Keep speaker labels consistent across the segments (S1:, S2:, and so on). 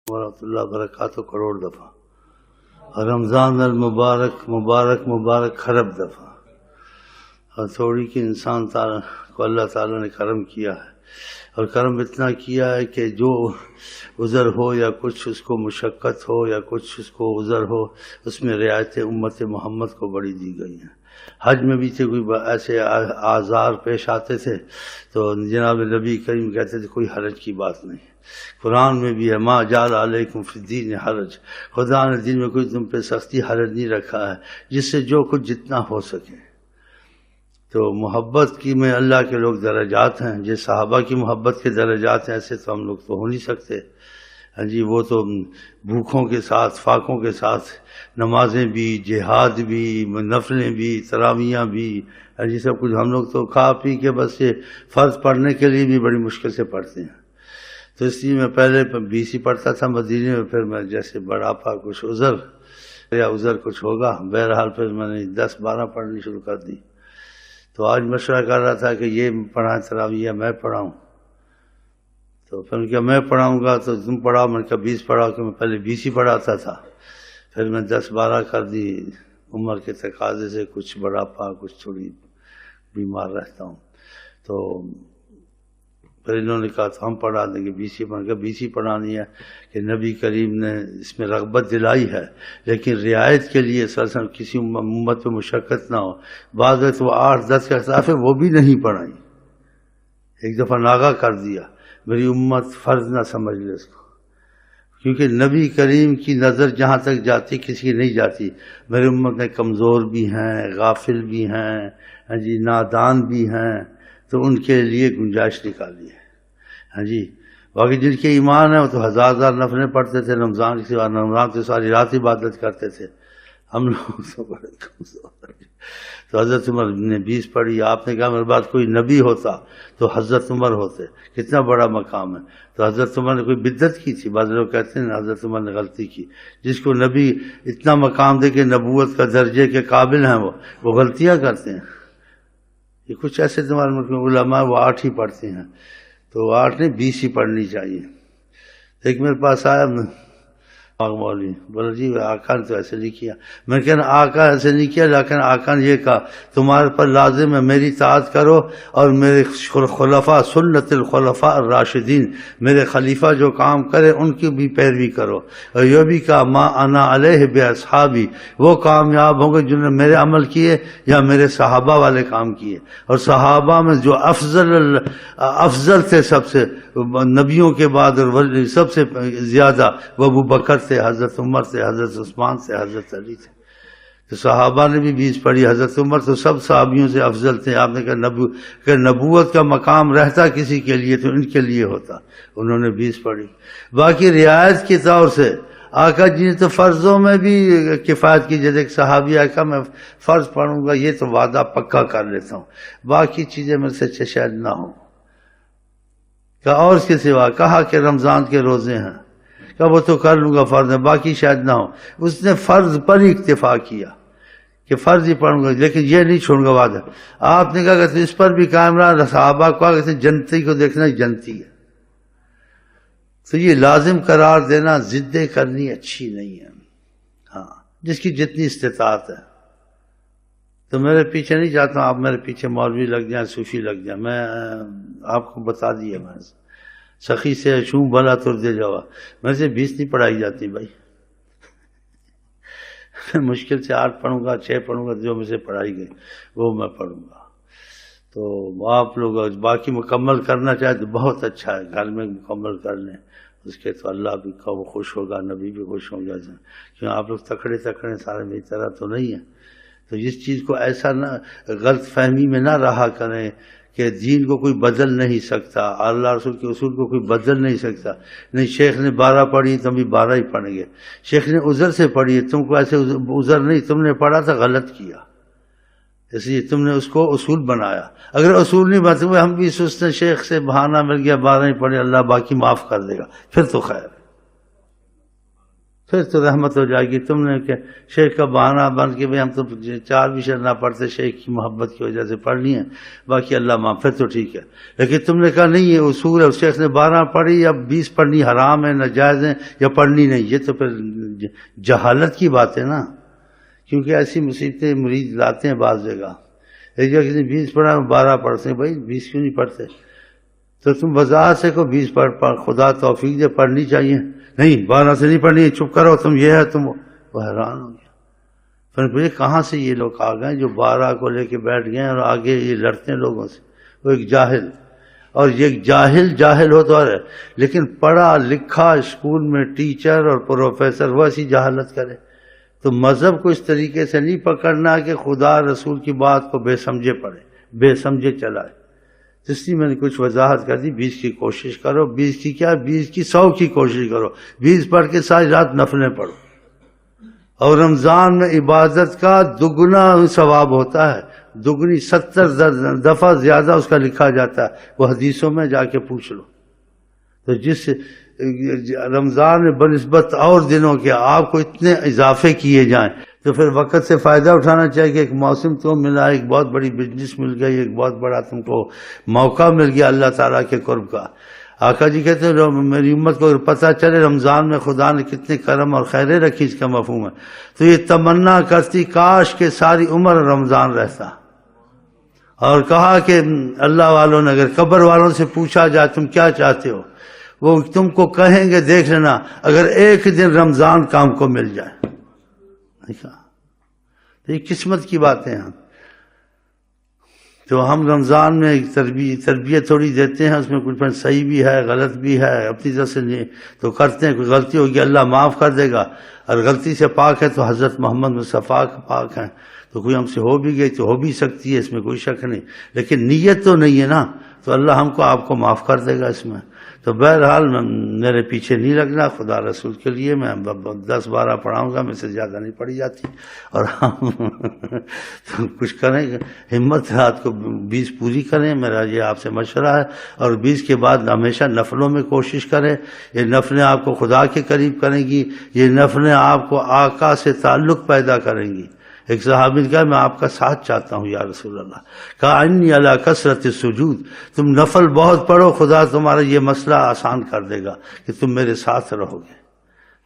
S1: ورحمۃ اللہ وبرکاتہ کروڑ دفعہ، رمضان المبارک مبارک مبارک خرب دفعہ۔ اور تھوڑی کہ انسان کو اللہ تعالیٰ نے کرم کیا ہے، اور کرم اتنا کیا ہے کہ جو عذر ہو یا کچھ اس کو مشقت ہو یا کچھ اس کو عذر ہو، اس میں رعایت امت محمد کو بڑی دی گئی ہیں۔ حج میں بھی تھے کوئی ایسے آزار پیش آتے تھے تو جناب نبی کریم کہتے تھے کوئی حرج کی بات نہیں۔ قرآن میں بھی ہے ما جعل علیکم فی الدین حرج، خدا نے دین میں کوئی تم پہ سختی حرج نہیں رکھا ہے، جس سے جو کچھ جتنا ہو سکے۔ تو محبت کی میں اللہ کے لوگ درجات ہیں، جس صحابہ کی محبت کے درجات ہیں ایسے تو ہم لوگ تو ہو نہیں سکتے۔ ہاں جی، وہ تو بھوکھوں کے ساتھ فاقوں کے ساتھ نمازیں بھی، جہاد بھی، نفلیں بھی، تراویحاں بھی، ہاں جی سب کچھ۔ ہم لوگ تو کھا پی کے بس یہ فرض پڑھنے کے لیے بھی بڑی مشکل سے پڑھتے ہیں۔ تو اس لیے میں پہلے 20 ہی پڑھتا تھا مدینے میں، پھر میں جیسے بڑھاپا کچھ عذر یا عذر کچھ ہوگا، بہرحال پھر میں نے 10-12 پڑھنی شروع کر دی۔ تو آج مشورہ کر رہا تھا کہ یہ پڑھائیں تراویح میں پڑھاؤں، تو پھر کیا میں پڑھاؤں گا تو تم پڑھاؤ، میں نے کہا 20 پڑھاؤ، کہ میں پہلے 20 ہی پڑھاتا تھا، پھر میں 10-12 کر دی۔ عمر کے تقاضے سے کچھ بڑھاپا کچھ تھوڑی بیمار رہتا ہوں، تو پھر انہوں نے کہا تو ہم پڑھا دیں گے 20 ہی، میں نے کہا 20 ہی پڑھانی ہے کہ نبی کریم نے اس میں رغبت دلائی ہے، لیکن رعایت کے لیے سلسل کسی امت پہ مشقت نہ ہو۔ بعض وقت وہ 8-10 کا خلاف ہے وہ بھی نہیں پڑھائی، ایک دفعہ ناغہ کر دیا، میری امت فرض نہ سمجھ لے اس کو، کیونکہ نبی کریم کی نظر جہاں تک جاتی کسی کی نہیں جاتی۔ میری امت میں کمزور بھی ہیں، غافل بھی ہیں، ہاں جی نادان بھی ہیں، تو ان کے لیے گنجائش نکالی ہے۔ ہاں جی، باقی جن کے ایمان ہے وہ تو ہزار نفلیں پڑھتے تھے، رمضان کے بعد رمضان سے ساری رات عبادت کرتے تھے۔ ہم لوگ تو بڑے کمزور ہیں۔ تو حضرت عمر نے 20 پڑھی۔ آپ نے کہا میرے بعد کوئی نبی ہوتا تو حضرت عمر ہوتے، کتنا بڑا مقام ہے۔ تو حضرت عمر نے کوئی بدعت کی تھی؟ بعض لوگ کہتے ہیں حضرت عمر نے غلطی کی۔ جس کو نبی اتنا مقام دے کہ نبوت کا درجے کے قابل ہیں وہ غلطیاں کرتے ہیں۔ یہ کچھ ایسے تمہارے ملک میں علماء وہ 8 ہی پڑھتے ہیں، تو 8 نہیں 20 ہی پڑھنی چاہیے۔ ایک میرے پاس آیا مولوی، بولا جی آقا نے تو ایسے نہیں کیا۔ میں کہنا آقا ایسے نہیں کیا، لیکن آقا نے یہ کہا تمہارے پر لازم ہے میری اطاعت کرو اور میرے خلفاء سنت الخلفاء الراشدین، میرے خلیفہ جو کام کرے ان کی بھی پیروی کرو۔ اور یہ بھی کہا ما انا علیہ باصحابی، وہ کامیاب ہوں گے جنہوں نے میرے عمل کیے یا میرے صحابہ والے کام کیے۔ اور صحابہ میں جو افضل تھے سب سے نبیوں کے بعد اور سب سے زیادہ وہ ابو بکر تھے، حضرت عمر تھے، حضرت عثمان تھے، حضرت علی تھے۔ تو صحابہ نے بھی 20 پڑھی۔ حضرت عمر تو سب صحابیوں سے افضل تھے۔ آپ نے کہا کہ نبوت کا مقام رہتا کسی کے لیے تو ان کے لیے ہوتا، انہوں نے 20 پڑھی۔ باقی رعایت کے طور سے آقا جی نے تو فرضوں میں بھی کفایت کی، جیسے ایک صحابی آقا میں فرض پڑھوں گا یہ تو وعدہ پکا کر لیتا ہوں، باقی چیزیں میرے سے اچھے شاید نہ ہوں۔ کہا اور اس کے سوا؟ کہا کہ رمضان کے روزے ہیں، کہ وہ تو کر لوں گا فرض ہے، باقی شاید نہ ہو۔ اس نے فرض پر ہی اکتفا کیا کہ فرض ہی پڑھوں گا، لیکن یہ نہیں چھوڑوں گا وعدہ۔ آپ نے کہا کہ اس پر بھی قائم رہا۔ صحابہ کو کہتے ہیں جنتی کو دیکھنا جنتی ہے، تو یہ لازم قرار دینا ضدیں کرنی اچھی نہیں ہے۔ ہاں، جس کی جتنی استطاعت ہے۔ تو میرے پیچھے نہیں چاہتا ہوں آپ میرے پیچھے مولوی لگ جائیں، صوفی لگ جائیں۔ میں آپ کو بتا دیا، میں سخی سے شوں بھلا تر دے جاوا، میرے سے 20 نہیں پڑھائی جاتی بھائی۔ مشکل سے 8 پڑھوں گا، 6 پڑھوں گا، جو مجھ سے پڑھائی گئی وہ میں پڑھوں گا۔ تو آپ لوگ باقی مکمل کرنا چاہے تو بہت اچھا ہے، گھر میں مکمل کر لیں، اس کے تو اللہ بھی خوش ہوگا، نبی بھی خوش ہو جائے۔ کیوں آپ لوگ تکڑے سارے میری طرح تو نہیں ہیں۔ تو اس چیز کو ایسا نہ غلط فہمی میں نہ رہا کریں کہ دین کو کوئی بدل نہیں سکتا، اللہ رسول کے اصول کو کوئی بدل نہیں سکتا۔ نہیں شیخ نے 12 پڑھی تم بھی 12 ہی پڑھیں گے، شیخ نے عذر سے پڑھی ہے، تم کو ایسے عذر نہیں، تم نے پڑھا تھا غلط کیا، اس لیے تم نے اس کو اصول بنایا۔ اگر اصول نہیں بنتے ہوئے ہم بھی سوچتے شیخ سے بہانہ مل گیا 12 ہی پڑھے، اللہ باقی معاف کر دے گا، پھر تو خیر۔ پھر تو رحمت ہو جائے گی. تم نے کہ شیخ کا بہانہ بن کے بھائی ہم تو 4 بھی شعر نہ پڑھتے، شیخ کی محبت کی وجہ سے پڑھنی ہے، باقی اللہ معاف، پھر تو ٹھیک ہے. لیکن تم نے کہا نہیں یہ اصول ہے، شیخ نے 12 پڑھی یا 20 پڑھنی حرام ہے، ناجائز ہے یا پڑھنی نہیں، یہ تو پھر جہالت کی بات ہے نا. کیونکہ ایسی مصیبتیں مرید لاتے ہیں بعض جگہ. ایک جگہ کسی نے 20 پڑھا 12 پڑھتے ہیں، بھائی 20 کیوں نہیں پڑھتے؟ تو تم وضاحت سے کو 20 پڑھ، خدا توفیق دے پڑھنی چاہیے. نہیں 12 سے نہیں پڑھنی، چپ کرو تم، یہ ہے تم. وہ حیران ہو گیا. پھر مجھے کہاں سے یہ لوگ آ گئے جو 12 کو لے کے بیٹھ گئے اور آگے یہ لڑتے ہیں لوگوں سے. وہ ایک جاہل، اور یہ جاہل ہو تو ہے، لیکن پڑھا لکھا اسکول میں ٹیچر اور پروفیسر وہ ایسی جہالت کرے. تو مذہب کو اس طریقے سے نہیں پکڑنا کہ خدا رسول کی بات کو بے سمجھے پڑھے، بے سمجھے چلائے. اس لیے میں نے کچھ وضاحت کر دی. 20 کی کوشش کرو، 20 کی کیا، 20 کی 100 کی کوشش کرو. 20 پڑھ کے ساری رات نفلیں پڑھو. اور رمضان میں عبادت کا دگنا ثواب ہوتا ہے، دگنی 70 دفعہ زیادہ اس کا لکھا جاتا ہے. وہ حدیثوں میں جا کے پوچھ لو. تو جس رمضان میں بنسبت اور دنوں کے آپ کو اتنے اضافے کیے جائیں تو پھر وقت سے فائدہ اٹھانا چاہیے کہ ایک موسم تو ملا، ایک بہت بڑی بزنس مل گئی، ایک بہت بڑا تم کو موقع مل گیا اللہ تعالیٰ کے قرب کا. آقا جی کہتے ہیں میری امت کو پتہ چلے رمضان میں خدا نے کتنے کرم اور خیریں رکھی، اس کا مفہوم ہے. تو یہ تمنا کرتی کاش کہ ساری عمر رمضان رہتا. اور کہا کہ اللہ والوں نے اگر قبر والوں سے پوچھا جائے تم کیا چاہتے ہو، وہ تم کو کہیں گے دیکھ لینا اگر ایک دن رمضان کام کو مل جائے. تو یہ قسمت کی باتیں ہیں. تو ہم رمضان میں تربیت تھوڑی دیتے ہیں، اس میں کچھ صحیح بھی ہے غلط بھی ہے، اپنی طرف سے نہیں تو کرتے ہیں. کوئی غلطی ہوگی اللہ معاف کر دے گا، اور غلطی سے پاک ہے تو حضرت محمد مصطفیٰ پاک ہیں. تو کوئی ہم سے ہو بھی گئی تو ہو بھی سکتی ہے، اس میں کوئی شک نہیں، لیکن نیت تو نہیں ہے نا، تو اللہ ہم کو آپ کو معاف کر دے گا اس میں. تو بہرحال میرے پیچھے نہیں لگنا، خدا رسول کے لیے میں 10-12 پڑھاؤں گا، میں سے زیادہ نہیں پڑھی جاتی. اور ہم تو کچھ کریں، ہمت رات کو 20 پوری کریں، میرا یہ آپ سے مشورہ ہے. اور 20 کے بعد ہمیشہ نفلوں میں کوشش کریں. یہ نفلیں آپ کو خدا کے قریب کریں گی، یہ نفلیں آپ کو آقا سے تعلق پیدا کریں گی. ایک صحابی نے کہا میں آپ کا ساتھ چاہتا ہوں یا رسول اللہ. کہا انی علی کثرت السجود، تم نفل بہت پڑھو، خدا تمہارا یہ مسئلہ آسان کر دے گا کہ تم میرے ساتھ رہو گے.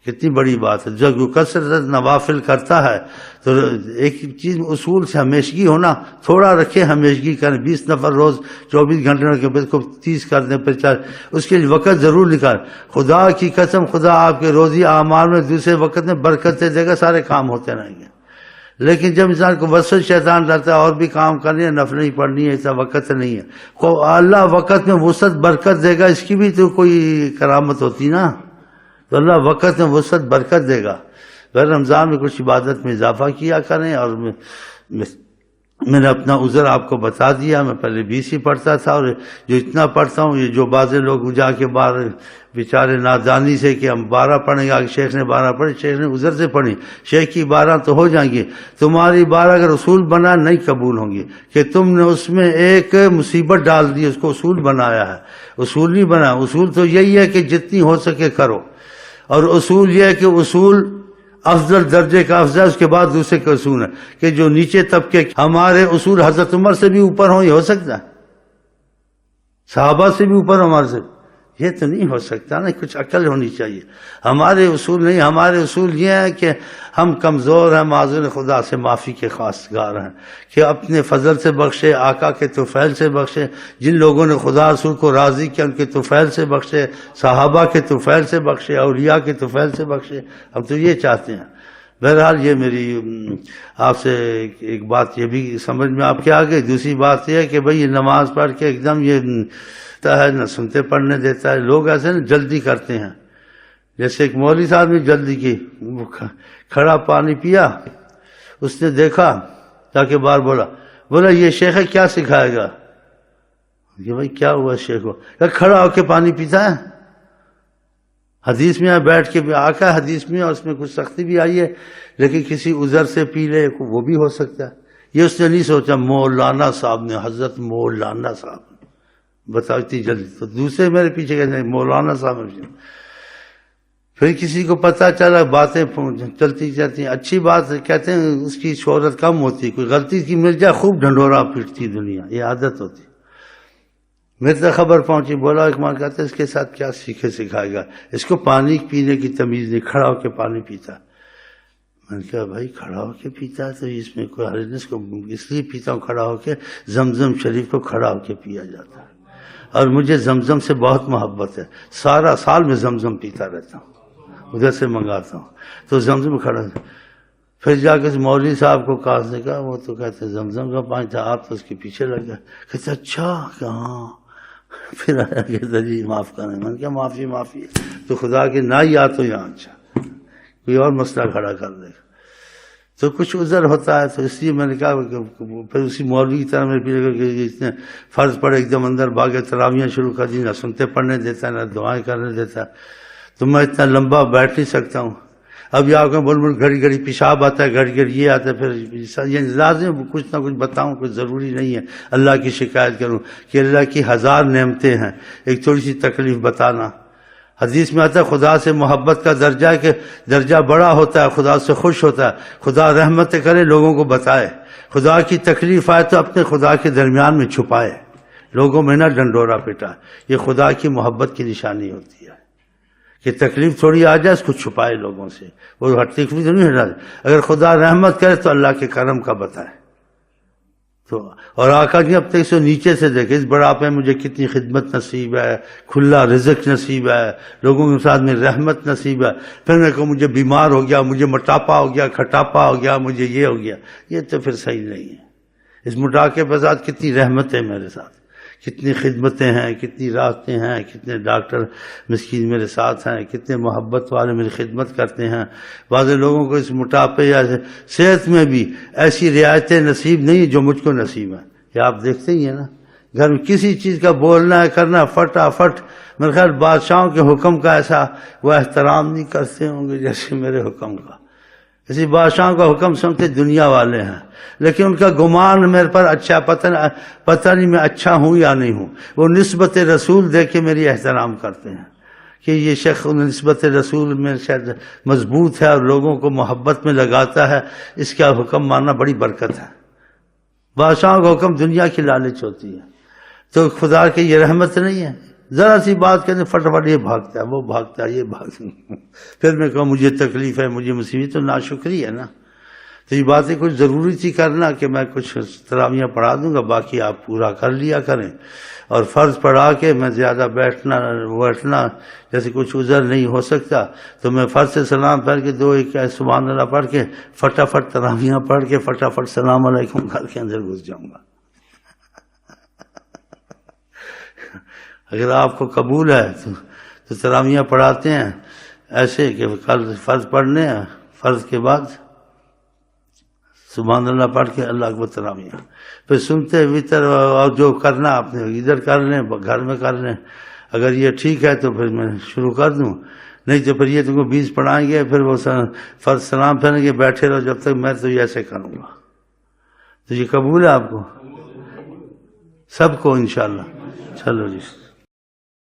S1: کتنی بڑی بات ہے. جب کثرت نوافل کرتا ہے تو ایک چیز اصول سے ہمیشگی ہونا، تھوڑا رکھیں ہمیشگی کریں. 20 نفل روز 24 گھنٹے کے بعد کو 30 کر دیں، پھر 4، اس کے لیے وقت ضرور نکال. خدا کی قسم خدا آپ کے روزی اعمال میں دوسرے وقت میں برکت دے گا، سارے کام ہوتے رہیں گے. لیکن جب انسان کو وسوسہ شیطان رہتا ہے اور بھی کام کرنی ہے، نفل نہیں پڑھنی ہے، ایسا وقت نہیں ہے، اللہ وقت میں وسعت برکت دے گا. اس کی بھی تو کوئی کرامت ہوتی نا، تو اللہ وقت میں وسعت برکت دے گا. رمضان میں کچھ عبادت میں اضافہ کیا کریں. اور میں نے اپنا عذر آپ کو بتا دیا، میں پہلے 20 ہی پڑھتا تھا، اور جو اتنا پڑھتا ہوں، یہ جو بعض لوگ جا کے باہر بیچارے نادانی سے کہ ہم 12 پڑھیں گے، شیخ نے 12 پڑھی، شیخ نے عذر سے پڑھی، شیخ کی 12 تو ہو جائیں گی، تمہاری 12 اگر اصول بنا نہیں قبول ہوں گی کہ تم نے اس میں ایک مصیبت ڈال دی، اس کو اصول بنایا ہے. اصول نہیں بنا. اصول تو یہی ہے کہ جتنی ہو سکے کرو، اور اصول یہ ہے کہ اصول افضل درجے کا افضل، اس کے بعد دوسرے کا اصول ہے کہ جو نیچے طبقے، ہمارے اصول حضرت عمر سے بھی اوپر ہوں، یہ ہو سکتا ہے؟ صحابہ سے بھی اوپر ہمارے سے؟ یہ تو نہیں ہو سکتا نا. کچھ عقل ہونی چاہیے. ہمارے اصول نہیں، ہمارے اصول یہ ہے کہ ہم کمزور ہیں، معذور خدا سے معافی کے خواستگار ہیں کہ اپنے فضل سے بخشے، آقا کے طفیل سے بخشے. جن لوگوں نے خدا رسول کو راضی کیا ان کے طفیل سے بخشے، صحابہ کے طفیل سے بخشے، اولیاء کے طفیل سے بخشے. ہم تو یہ چاہتے ہیں. بہرحال یہ میری آپ سے ایک بات یہ بھی سمجھ میں آپ کے آ گئی. دوسری بات یہ ہے کہ بھئی یہ نماز پڑھ کے ایک دم یہ ہے نہ سنتے پڑھنے دیتا ہے. لوگ ایسے نا جلدی کرتے ہیں. جیسے ایک مولوی صاحب نے جلدی کی، کھڑا پانی پیا، اس نے دیکھا جا کے باہر بولا یہ شیخ ہے کیا سکھائے گا؟ کہ بھائی کیا ہوا شیخ کو؟ کہ کھڑا ہو کے پانی پیتا ہے. حدیث میں بیٹھ کے بھی آقا ہے حدیث میں، اور اس میں کچھ سختی بھی آئی ہے، لیکن کسی عذر سے پی لے وہ بھی ہو سکتا ہے. یہ اس نے نہیں سوچا. مولانا صاحب نے، حضرت مولانا صاحب نے بتاؤ اتنی جلدی. تو دوسرے میرے پیچھے کہتے ہیں مولانا صاحب. پھر کسی کو پتہ چلا، باتیں چلتی جاتی ہیں، اچھی بات کہتے ہیں اس کی شہرت کم ہوتی، کوئی غلطی کی مل جائے خوب ڈھنڈورا پیٹتی دنیا، یہ عادت ہوتی۔ میرے تک خبر پہنچی، بولا اکمال کہتے اس کے ساتھ کیا سکھائے گا، اس کو پانی پینے کی تمیز نہیں، کھڑا ہو کے پانی پیتا۔ میں نے کہا بھائی کھڑا ہو کے پیتا ہے تو اس میں کوئی حرج نہیں، اس کو اس لیے پیتا ہوں کھڑا ہو کے، زمزم شریف کو کھڑا ہو کے پیا جاتا ہے، اور مجھے زمزم سے بہت محبت ہے، سارا سال میں زمزم پیتا رہتا ہوں، ادھر سے منگاتا ہوں تو زمزم کھڑا۔ پھر جا کے مولوی صاحب کو کہا وہ تو کہتے زمزم کا پانی تھا، آپ تو اس کے پیچھے لگ گئے۔ کہتے اچھا کہ ہاں۔ پھر آیا کہتا جی معاف کریں۔ میں نے کہا معافی تو خدا کے نہ ہی آ تو یہاں اچھا کوئی اور مسئلہ کھڑا کر دے گا، تو کچھ عذر ہوتا ہے، تو اس لیے میں نے کہا پھر اسی مولوی کی طرح میرے پیچھے کہ اس نے فرض پڑے ایک دم اندر بھاگے تراویاں شروع کر دی، نہ سنتے پڑھنے دیتا نہ دعائیں کرنے دیتا، تو میں اتنا لمبا بیٹھ نہیں سکتا ہوں۔ اب یہ آپ بول گھڑی گھڑی پیشاب آتا ہے، گھڑی گھڑی یہ آتا ہے، پھر یہ لازم کچھ نہ کچھ بتاؤں، کچھ ضروری نہیں ہے اللہ کی شکایت کروں کہ اللہ کی 1000 نعمتیں ہیں، ایک تھوڑی سی تکلیف بتانا۔ حدیث میں آتا ہے خدا سے محبت کا درجہ ہے کہ درجہ بڑا ہوتا ہے، خدا سے خوش ہوتا ہے، خدا رحمت کرے لوگوں کو بتائے، خدا کی تکلیف آئے تو اپنے خدا کے درمیان میں چھپائے، لوگوں میں نہ ڈنڈورا پیٹا۔ یہ خدا کی محبت کی نشانی ہوتی ہے کہ تکلیف تھوڑی آ جائے اس کو چھپائے لوگوں سے، وہ ہر تکلیف تو نہیں ہٹا دے۔ اگر خدا رحمت کرے تو اللہ کے کرم کا بتائے تو، اور آقا جی اب تک سے نیچے سے دیکھے اس بڑھاپے میں مجھے کتنی خدمت نصیب ہے، کھلا رزق نصیب ہے، لوگوں کے ساتھ میں رحمت نصیب ہے۔ پھر میں کہوں مجھے بیمار ہو گیا، مجھے موٹاپا ہو گیا، کھٹاپا ہو گیا، مجھے یہ ہو گیا، یہ تو پھر صحیح نہیں ہے۔ اس موٹاپے کے ساتھ کتنی رحمت ہے میرے ساتھ، کتنی خدمتیں ہیں، کتنی راحتیں ہیں، کتنے ڈاکٹر مسکین میرے ساتھ ہیں، کتنے محبت والے میری خدمت کرتے ہیں۔ بعض لوگوں کو اس موٹاپے یا صحت میں بھی ایسی رعایتیں نصیب نہیں جو مجھ کو نصیب ہیں، یہ آپ دیکھتے ہی ہیں نا، گھر میں کسی چیز کا بولنا ہے کرنا فٹافٹ۔ میرے خیال بادشاہوں کے حکم کا ایسا وہ احترام نہیں کرتے ہوں گے جیسے میرے حکم کا۔ اسی بادشاہوں کا حکم سنتے دنیا والے ہیں، لیکن ان کا گمان میرے پر اچھا پتہ نہیں میں اچھا ہوں یا نہیں ہوں، وہ نسبت رسول دے کے میری احترام کرتے ہیں کہ یہ شخص نسبت رسول میں شاید مضبوط ہے اور لوگوں کو محبت میں لگاتا ہے، اس کا حکم ماننا بڑی برکت ہے۔ بادشاہوں کا حکم دنیا کی لالچ ہوتی ہے، تو خدا کی یہ رحمت نہیں ہے، ذرا سی بات کہتے فٹافٹ یہ بھاگتا ہے، وہ بھاگتا ہے، یہ بھاگتا ہے۔ پھر میں کہوں مجھے تکلیف ہے، مجھے مصیبت، تو ناشکری ہے نا۔ تو یہ باتیں کچھ ضروری تھی کرنا کہ میں کچھ تراویاں پڑھا دوں گا، باقی آپ پورا کر لیا کریں، اور فرض پڑھا کے میں زیادہ بیٹھنا جیسے کچھ عذر نہیں ہو سکتا تو میں فرض سے سلام پڑھ کے 2 ایک سبحان اللہ پڑھ کے فٹافٹ تراویاں پڑھ کے فٹافٹ سلام علیکم کر کے اندر گھس جاؤں گا۔ اگر آپ کو قبول ہے تو تراویاں پڑھاتے ہیں ایسے کہ کل فرض پڑھنے ہیں، فرض کے بعد سبحان اللہ پڑھ کے اللہ اکبر تراویاں، پھر سنتے وطر اور جو کرنا آپ نے ادھر کر لیں، گھر میں کر لیں۔ اگر یہ ٹھیک ہے تو پھر میں شروع کر دوں، نہیں تو پھر یہ تم کو 20 پڑھائیں گے، پھر وہ فرض سلام پھیریں گے، بیٹھے رہو جب تک، میں تو یہ ایسے کروں گا۔ تو یہ قبول ہے آپ کو؟ سب کو انشاءاللہ؟ چلو جی۔